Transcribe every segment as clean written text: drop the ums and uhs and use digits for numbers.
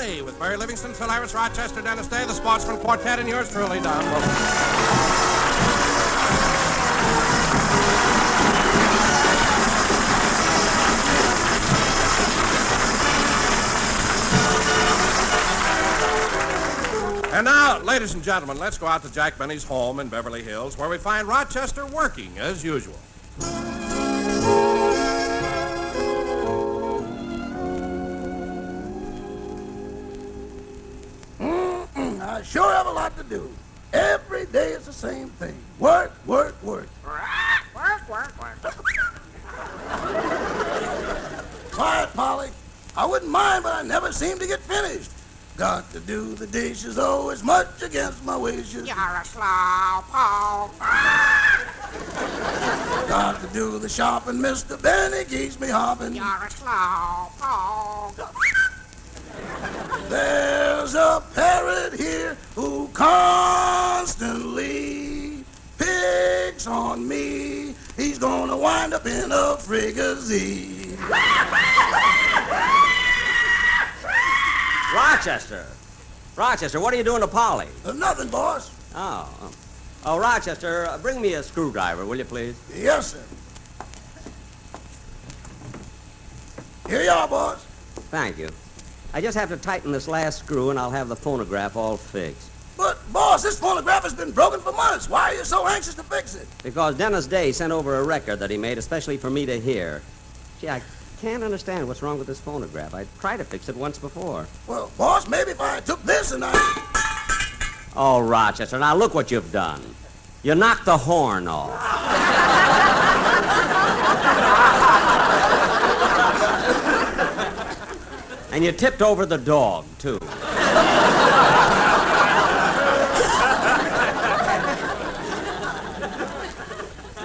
Polly with Barry Livingston, Phil Iris, Rochester, Dennis Day, the Sportsman Quartet, and yours truly, Don Wilson. And now, ladies and gentlemen, let's go out to Jack Benny's home in Beverly Hills, where we find Rochester working as usual. I sure have a lot to do. Every day is the same thing. Work, work, work. Work, work, work. Quiet, Polly. I wouldn't mind, but I never seem to get finished. Got to do the dishes, oh, as much against my wishes. You're a slow pole. Got to do the shopping, Mr. Benny keeps me hopping. You're a slow pole. There's a parrot here who constantly picks on me. He's gonna wind up in a frigazine. Rochester, what are you doing to Polly? Nothing, boss. Oh, Rochester, bring me a screwdriver, will you, please? Yes, sir. Here you are, boss. Thank you. I just have to tighten this last screw, and I'll have the phonograph all fixed. But, boss, this phonograph has been broken for months. Why are you so anxious to fix it? Because Dennis Day sent over a record that he made especially for me to hear. Gee, I can't understand what's wrong with this phonograph. I tried to fix it once before. Well, boss, maybe if I took this and I... Oh, Rochester, now look what you've done. You knocked the horn off. And you tipped over the dog, too.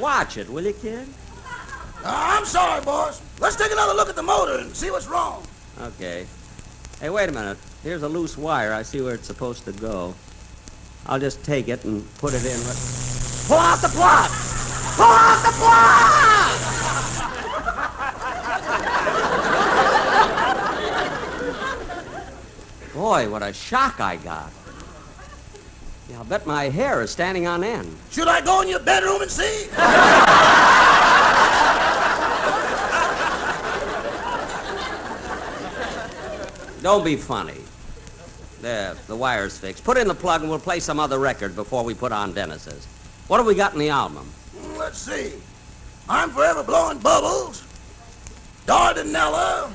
Watch it, will you, kid? I'm sorry, boss. Let's take another look at the motor and see what's wrong. Okay. Hey, wait a minute. Here's a loose wire. I see where it's supposed to go. I'll just take it and put it in. Pull out the plug! Pull out the plug! Boy, what a shock I got. Yeah, I'll bet my hair is standing on end. Should I go in your bedroom and see? Don't be funny. There, the wire's fixed. Put in the plug and we'll play some other record before we put on Dennis's. What have we got in the album? Let's see. I'm Forever Blowing Bubbles, Dardanella,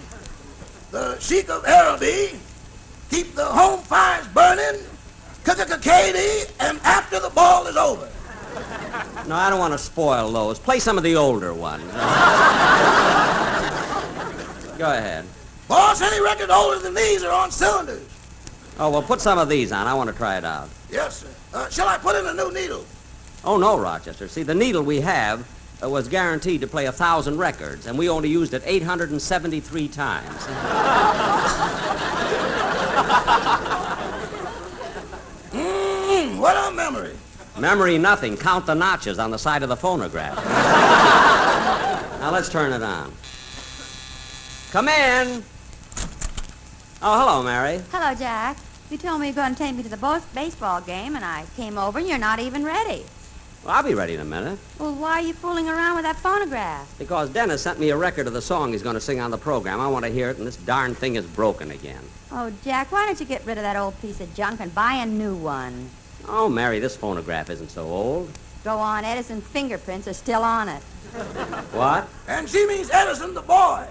The Sheik of Araby, Keep the Home Fires Burning, Katie, and After the Ball is Over. No, I don't want to spoil those. Play some of the older ones. Go ahead. Boss, any record older than these are on cylinders. Oh, well, put some of these on. I want to try it out. Yes, sir. Shall I put in a new needle? Oh, no, Rochester. See, the needle we have was guaranteed to play 1,000 records, and we only used it 873 times. What a memory. Memory nothing. Count the notches on the side of the phonograph. Now, let's turn it on. Come in. Oh, hello, Mary. Hello, Jack. You told me you were going to take me to the baseball game, and I came over, and you're not even ready. Well, I'll be ready in a minute. Well, why are you fooling around with that phonograph? Because Dennis sent me a record of the song he's going to sing on the program. I want to hear it, and this darn thing is broken again. Oh, Jack, why don't you get rid of that old piece of junk and buy a new one? Oh, Mary, this phonograph isn't so old. Go on, Edison's fingerprints are still on it. What? And she means Edison, the boy.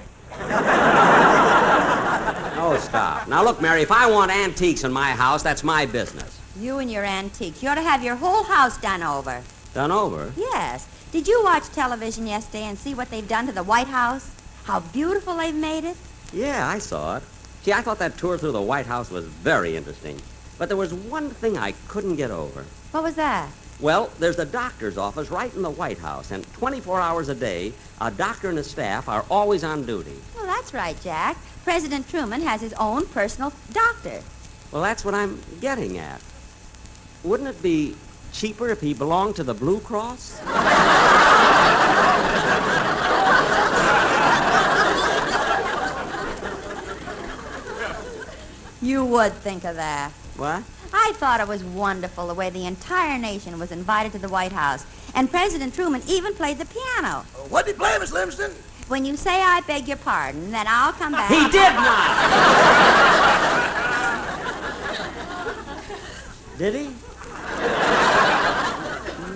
Oh, stop. Now, look, Mary, if I want antiques in my house, that's my business. You and your antiques. You ought to have your whole house done over. Done over? Yes. Did you watch television yesterday and see what they've done to the White House? How beautiful they've made it? Yeah, I saw it. See, I thought that tour through the White House was very interesting. But there was one thing I couldn't get over. What was that? Well, there's the doctor's office right in the White House, and 24 hours a day, a doctor and his staff are always on duty. Well, that's right, Jack. President Truman has his own personal doctor. Well, that's what I'm getting at. Wouldn't it be cheaper if he belonged to the Blue Cross? You you would think of that. What? I thought it was wonderful the way the entire nation was invited to the White House. And President Truman even played the piano. What did he play, Miss Livingston? When you say I beg your pardon, then I'll come back. He did not! Did he?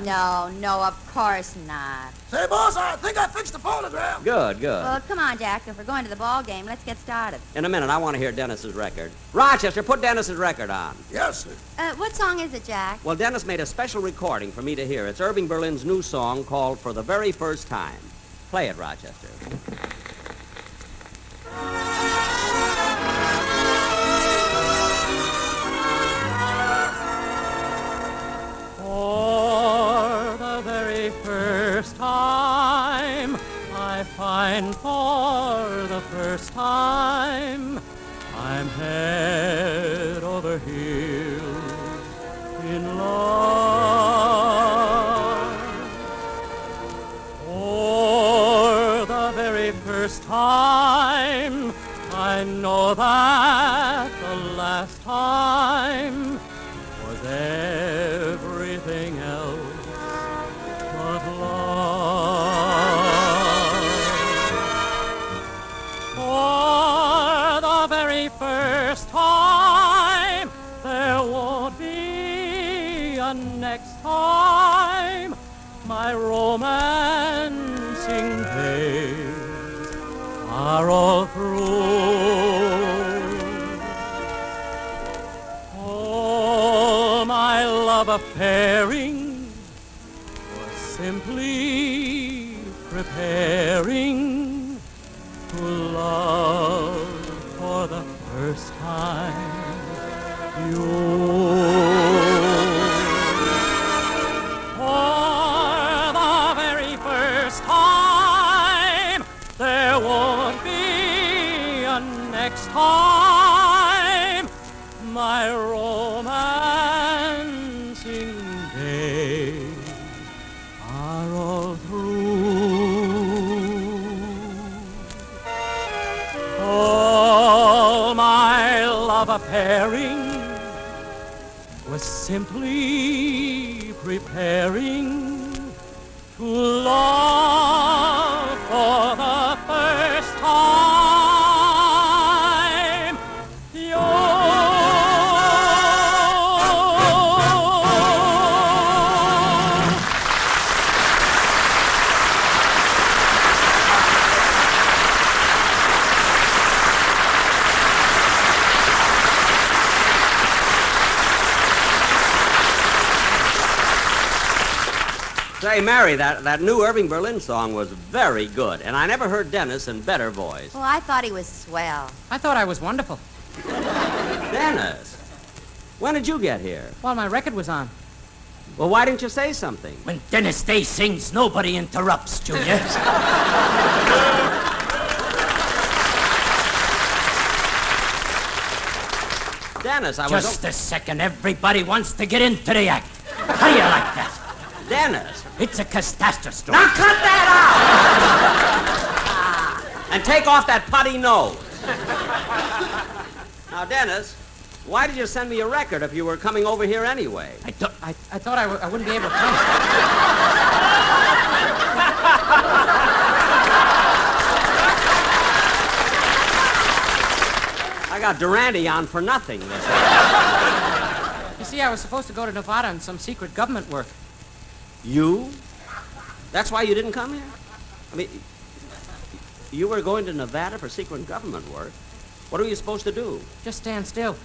No, of course not. Say, boss, I think I fixed the phonograph. Good. Well, come on, Jack. If we're going to the ball game, let's get started. In a minute, I want to hear Dennis's record. Rochester, put Dennis's record on. Yes, sir. What song is it, Jack? Well, Dennis made a special recording for me to hear. It's Irving Berlin's new song called For the Very First Time. Play it, Rochester. For the very first time, I find for the first time, I'm head over heels in love. For the very first time, I know that the last time was everything else but love. For the very first time, there won't be a next time. My romancing days are all through. All my love affairing was simply preparing to love for the first time you. For the very first time, there won't be a next time. My romancing days are all through. All my love affairing was simply preparing to love for the first time you. Say, Mary, that new Irving Berlin song was very good, and I never heard Dennis in better voice. Well, I thought he was swell. I thought I was wonderful. Dennis, when did you get here? While my record was on. Well, why didn't you say something? When Dennis Day sings, nobody interrupts, Junior. Dennis, I was... Just a second. Everybody wants to get into the act. How do you like that? Dennis! It's a catastrophe. Now cut that out! And take off that putty nose. Now, Dennis, why did you send me a record if you were coming over here anyway? I thought I wouldn't be able to come. I got Durante on for nothing this week. You see, I was supposed to go to Nevada on some secret government work. You? That's why you didn't come here? I mean, you were going to Nevada for secret government work. What were you supposed to do? Just stand still.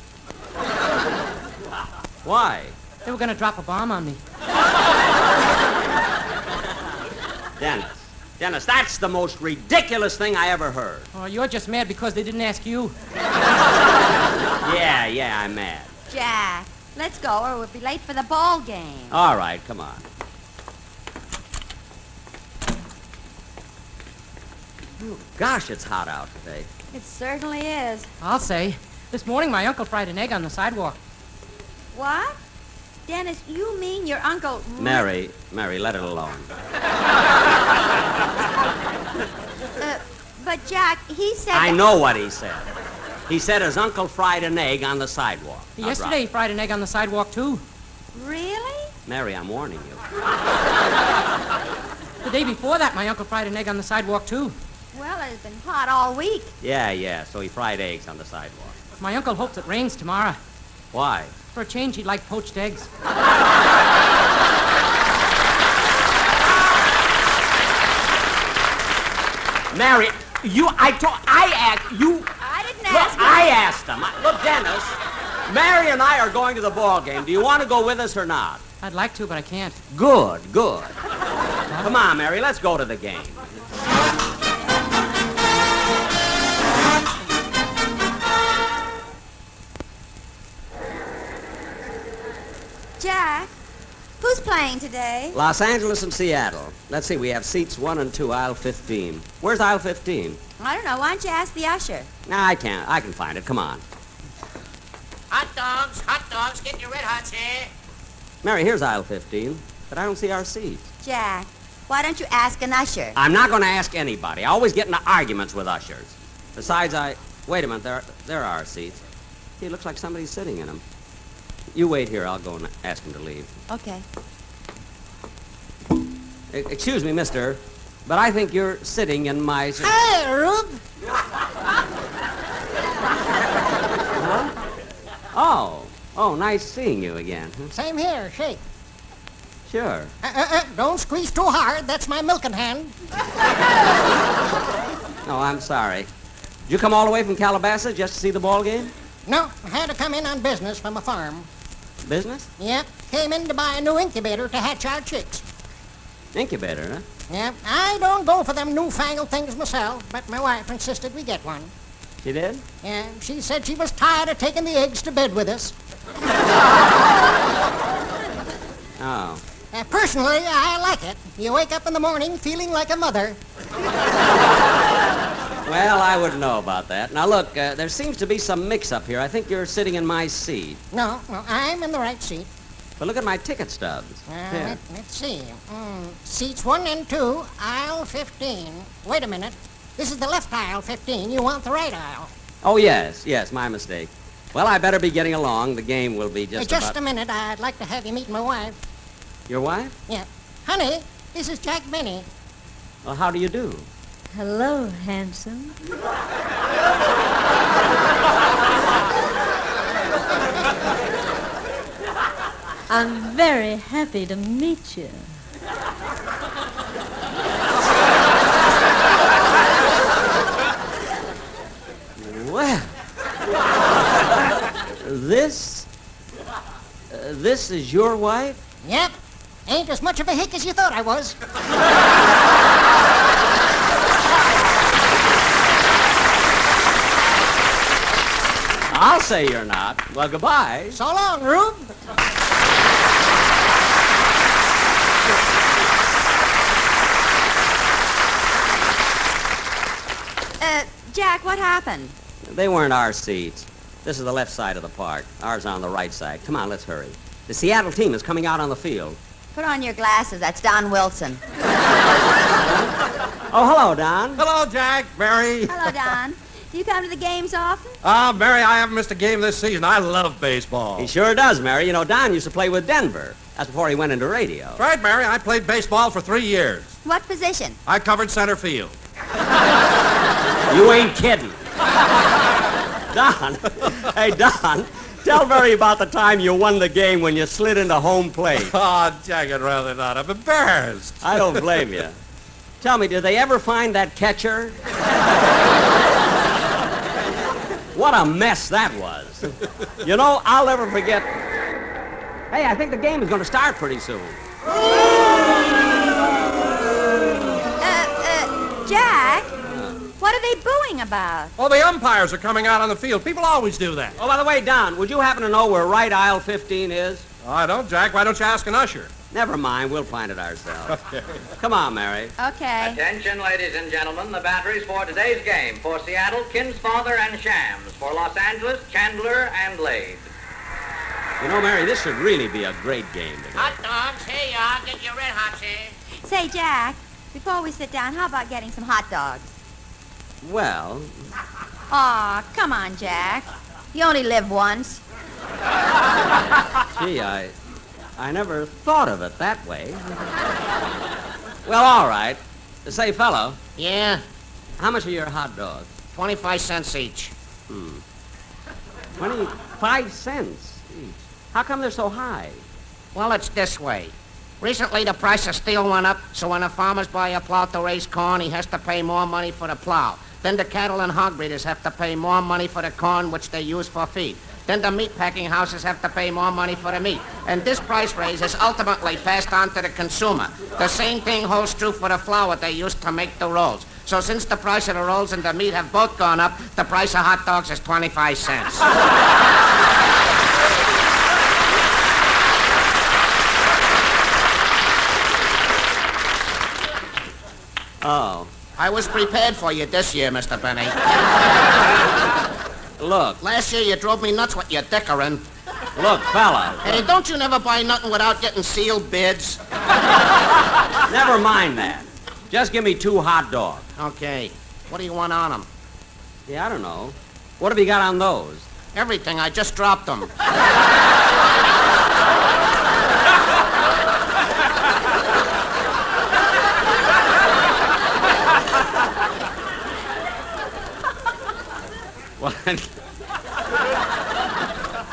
Why? They were going to drop a bomb on me. Dennis, that's the most ridiculous thing I ever heard. Oh, you're just mad because they didn't ask you. Yeah, I'm mad. Jack, let's go or we'll be late for the ball game. All right, come on. Oh, gosh, it's hot out today. It certainly is. I'll say. This morning, my uncle fried an egg on the sidewalk. What? Dennis, you mean your uncle... Mary, let it alone. But, Jack, he said... I know what he said. He said his uncle fried an egg on the sidewalk. Yesterday he fried an egg on the sidewalk, too. Really? Mary, I'm warning you. The day before that, my uncle fried an egg on the sidewalk, too. Well, it's been hot all week. Yeah, so he fried eggs on the sidewalk. My uncle hopes it rains tomorrow. Why? For a change, he'd like poached eggs. Mary, I didn't ask you. I asked him. Look, Dennis, Mary and I are going to the ball game. Do you want to go with us or not? I'd like to, but I can't. Good. Come on, Mary, let's go to the game. Jack, who's playing today? Los Angeles and Seattle. Let's see, we have seats 1 and 2, aisle 15. Where's aisle 15? I don't know. Why don't you ask the usher? Nah, I can't. I can find it. Come on. Hot dogs, get your red hots here. Mary, here's aisle 15, but I don't see our seats. Jack, why don't you ask an usher? I'm not going to ask anybody. I always get into arguments with ushers. Besides, wait a minute, there are our seats. See, it looks like somebody's sitting in them. You wait here. I'll go and ask him to leave. Okay. Excuse me, mister, but I think you're sitting in my... Hey, Rube. Huh? Oh, nice seeing you again. Same here. Shake. Sure. Don't squeeze too hard. That's my milking hand. No, I'm sorry. Did you come all the way from Calabasas just to see the ball game? No, I had to come in on business from a farm. Business? Yep, came in to buy a new incubator to hatch our chicks. Incubator, huh? Yep, I don't go for them newfangled things myself, but my wife insisted we get one. She did? Yeah, she said she was tired of taking the eggs to bed with us. Oh. Personally, I like it. You wake up in the morning feeling like a mother. Well, I wouldn't know about that. Now, look, there seems to be some mix-up here. I think you're sitting in my seat. No, I'm in the right seat. But look at my ticket stubs. Here. Let's see. Seats 1 and 2, aisle 15. Wait a minute. This is the left aisle 15. You want the right aisle. Oh, yes, my mistake. Well, I better be getting along. The game will be just Just about... a minute. I'd like to have you meet my wife. Your wife? Yeah. Honey, this is Jack Benny. Well, how do you do? Hello, handsome. I'm very happy to meet you. Well, this is your wife? Yep. Ain't as much of a hick as you thought I was. I'll say you're not. Well, goodbye. So long, Rube. Jack, what happened? They weren't our seats. This is the left side of the park. Ours on the right side. Come on, let's hurry. The Seattle team is coming out on the field. Put on your glasses. That's Don Wilson. Oh, hello, Don. Hello, Jack, Mary. Hello, Don. Do you come to the games often? Mary, I haven't missed a game this season. I love baseball. He sure does, Mary. You know, Don used to play with Denver. That's before he went into radio. That's right, Mary. I played baseball for 3 years. What position? I covered center field. You ain't kidding. Don. Hey, Don. Tell Mary about the time you won the game when you slid into home plate. Oh, Jack, I'd rather not. I'm embarrassed. I don't blame you. Tell me, did they ever find that catcher? What a mess that was. You know, I'll never forget. Hey, I think the game is going to start pretty soon. Jack? What are they booing about? Oh, the umpires are coming out on the field. People always do that. Oh, by the way, Don, would you happen to know where right aisle 15 is? I don't, Jack. Why don't you ask an usher? Never mind, we'll find it ourselves. Okay. Come on, Mary. Okay. Attention, ladies and gentlemen, the batteries for today's game. For Seattle, Kinsfather and Shams. For Los Angeles, Chandler and Lade. You know, Mary, this should really be a great game today. Hot dogs, here you are. Get your red hots here. Say, Jack, before we sit down, how about getting some hot dogs? Well, Aw, come on, Jack. You only live once. Gee, I never thought of it that way. Well, all right. Say, fellow, Yeah, how much are your hot dogs? 25 cents each. 25 cents each. How come they're so high? Well, it's this way. Recently, the price of steel went up, so when the farmers buy a plow to raise corn, he has to pay more money for the plow. Then the cattle and hog breeders have to pay more money for the corn, which they use for feed. Then the meat packing houses have to pay more money for the meat. And this price raise is ultimately passed on to the consumer. The same thing holds true for the flour they use to make the rolls. So since the price of the rolls and the meat have both gone up, the price of hot dogs is 25 cents. Oh. I was prepared for you this year, Mr. Benny. Look, Last year you drove me nuts with your dickering. fella. Hey, don't you never buy nothing without getting sealed bids? Never mind that. Just give me 2 hot dogs. Okay. What do you want on them? Yeah, I don't know. What have you got on those? Everything. I just dropped them.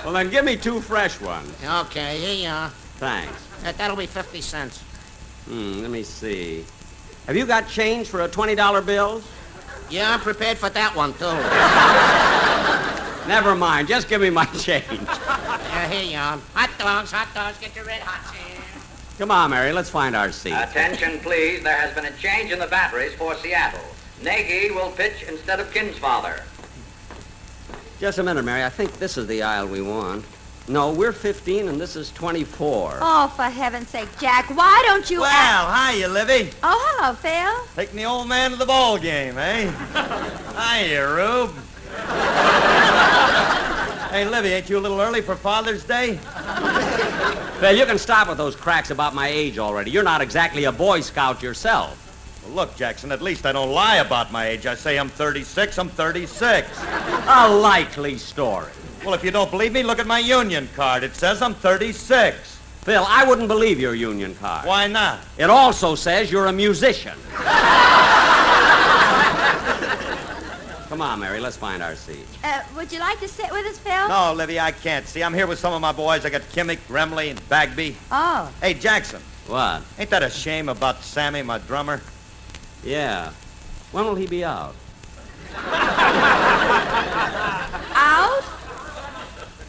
Well, then give me 2 fresh ones. Okay, here you are. Thanks. That'll be 50 cents. Let me see. Have you got change for a $20 bill? Yeah, I'm prepared for that one, too. Never mind. Just give me my change. Here you are. Hot dogs, get your red hots in. Come on, Mary. Let's find our seat. Attention, please. There has been a change in the batteries for Seattle. Nagy will pitch instead of Kinsfather. Just a minute, Mary. I think this is the aisle we want. No, we're 15 and this is 24. Oh, for heaven's sake, Jack, why don't you... Well, hiya, Livy. Oh, hello, Phil. Taking the old man to the ball game, eh? Hiya, Rube. Hey, Livy, ain't you a little early for Father's Day? Phil, you can stop with those cracks about my age already. You're not exactly a Boy Scout yourself. Well, look, Jackson, at least I don't lie about my age. I say I'm 36, I'm 36. A likely story. Well, if you don't believe me, look at my union card. It says I'm 36. Phil, I wouldn't believe your union card. Why not? It also says you're a musician. Come on, Mary, let's find our seat. Would you like to sit with us, Phil? No, Livy, I can't. See, I'm here with some of my boys. I got Kimmick, Remley, and Bagby. Oh. Hey, Jackson, What? ain't that a shame about Sammy, my drummer? Yeah. When will he be out? Out?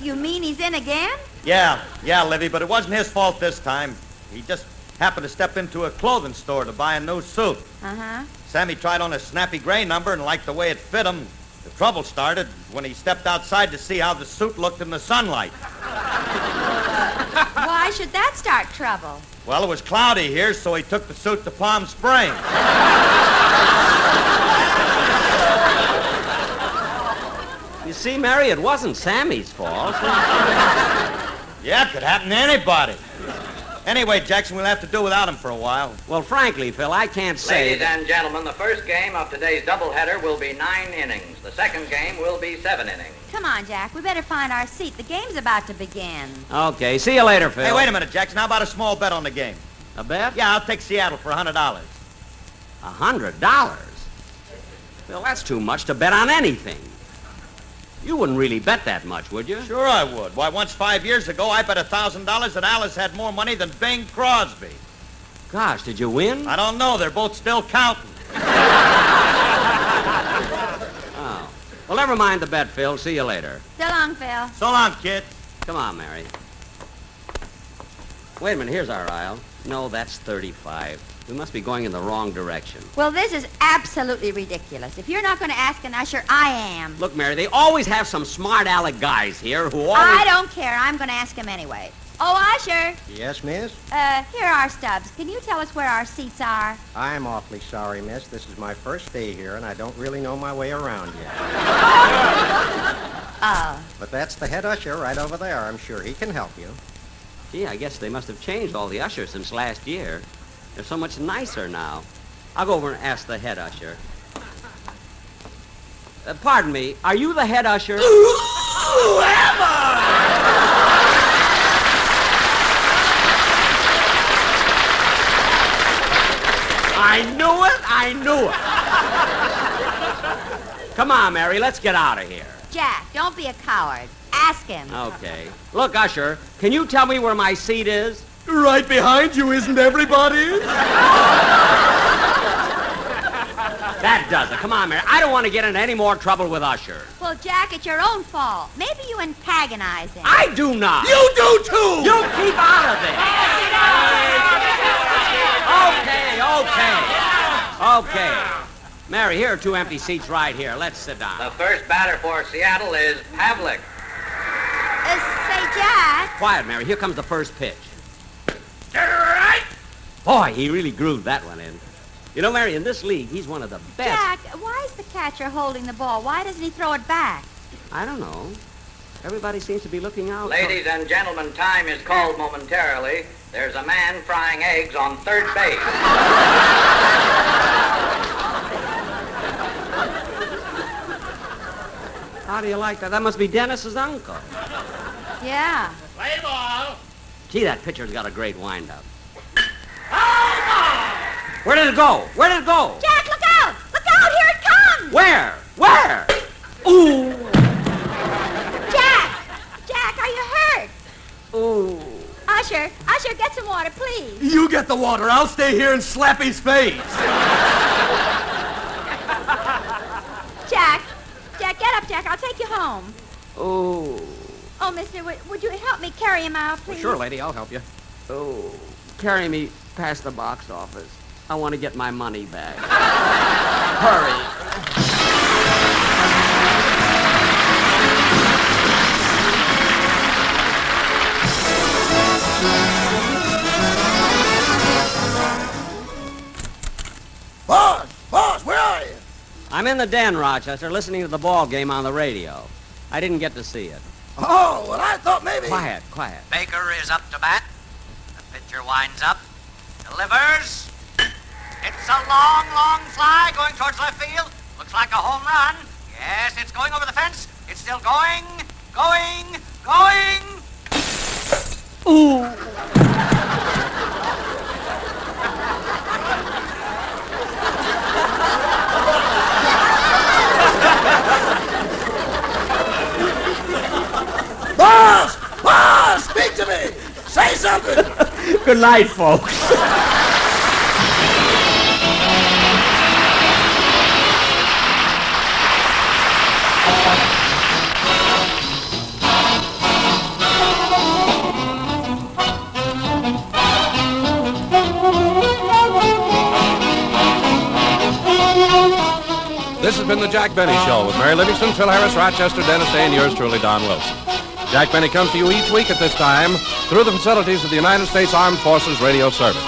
You mean he's in again? Yeah, Livy, but it wasn't his fault this time. He just happened to step into a clothing store to buy a new suit. Uh-huh. Sammy tried on a snappy gray number and liked the way it fit him. The trouble started when he stepped outside to see how the suit looked in the sunlight. Why should that start trouble? Well, it was cloudy here, so he took the suit to Palm Springs. You see, Mary, it wasn't Sammy's fault. Yeah, it could happen to anybody. Anyway, Jackson, we'll have to do without him for a while. Well, frankly, Phil, I can't say Ladies that... and gentlemen, the first game of today's doubleheader will be 9 innings. The second game will be 7 innings. Come on, Jack. We better find our seat. The game's about to begin. Okay, see you later, Phil. Hey, wait a minute, Jackson. How about a small bet on the game? A bet? Yeah, I'll take Seattle for $100. $100? Phil, that's too much to bet on anything. You wouldn't really bet that much, would you? Sure I would. Why, once 5 years ago, I bet $1,000 that Alice had more money than Bing Crosby. Gosh, did you win? I don't know. They're both still counting. Oh. Well, never mind the bet, Phil. See you later. So long, Phil. So long, kid. Come on, Mary. Wait a minute. Here's our aisle. No, that's 35. We must be going in the wrong direction. Well, this is absolutely ridiculous. If you're not going to ask an usher, I am. Look, Mary, they always have some smart aleck guys here who always... I don't care. I'm going to ask him anyway. Oh, usher. Yes, miss? Here are our stubs. Can you tell us where our seats are? I'm awfully sorry, miss. This is my first day here, and I don't really know my way around yet. Oh. But that's the head usher right over there. I'm sure he can help you. Gee, I guess they must have changed all the ushers since last year. They're so much nicer now. I'll go over and ask the head usher. Pardon me. Are you the head usher? Ooh, am I? I knew it. Come on, Mary, let's get out of here. Jack, don't be a coward. Ask him. Okay. Look, usher, can you tell me where my seat is? Right behind you, isn't everybody? That does it. Come on, Mary. I don't want to get into any more trouble with Usher. Well, Jack, it's your own fault. Maybe you antagonize him. I do not. You do too! You keep out of this. Okay. Mary, here are 2 empty seats right here. Let's sit down. The first batter for Seattle is Pavlik. Say, Jack. Quiet, Mary. Here comes the first pitch. Right. Boy, he really grooved that one in. You know, Mary, in this league, he's one of the best. Jack, why is the catcher holding the ball? Why doesn't he throw it back? I don't know. Everybody seems to be looking out. Ladies and gentlemen, time is called momentarily. There's a man frying eggs on third base. How do you like that? That must be Dennis's uncle. Yeah. Play ball. Gee, that pitcher's got a great windup. Where did it go? Where did it go? Jack, look out! Look out! Here it comes! Where? Where? Ooh! Jack! Jack, are you hurt? Ooh. Usher, get some water, please. You get the water. I'll stay here and slap his face. Jack, get up, Jack. I'll take you home. Ooh. Oh, mister, would you help me carry him out, please? Sure, lady. I'll help you. Oh. Carry me past the box office. I want to get my money back. Hurry. Boss, where are you? I'm in the den, Rochester, listening to the ball game on the radio. I didn't get to see it. Oh, well, I thought maybe... Quiet. Baker is up to bat. The pitcher winds up. Delivers. It's a long, long fly going towards left field. Looks like a home run. Yes, it's going over the fence. It's still going. Ooh. Boss, speak to me. Say something. Good night, folks. This has been the Jack Benny Show with Mary Livingston, Phil Harris, Rochester, Dennis Day, and yours truly, Don Wilson. Jack Benny comes to you each week at this time through the facilities of the United States Armed Forces Radio Service.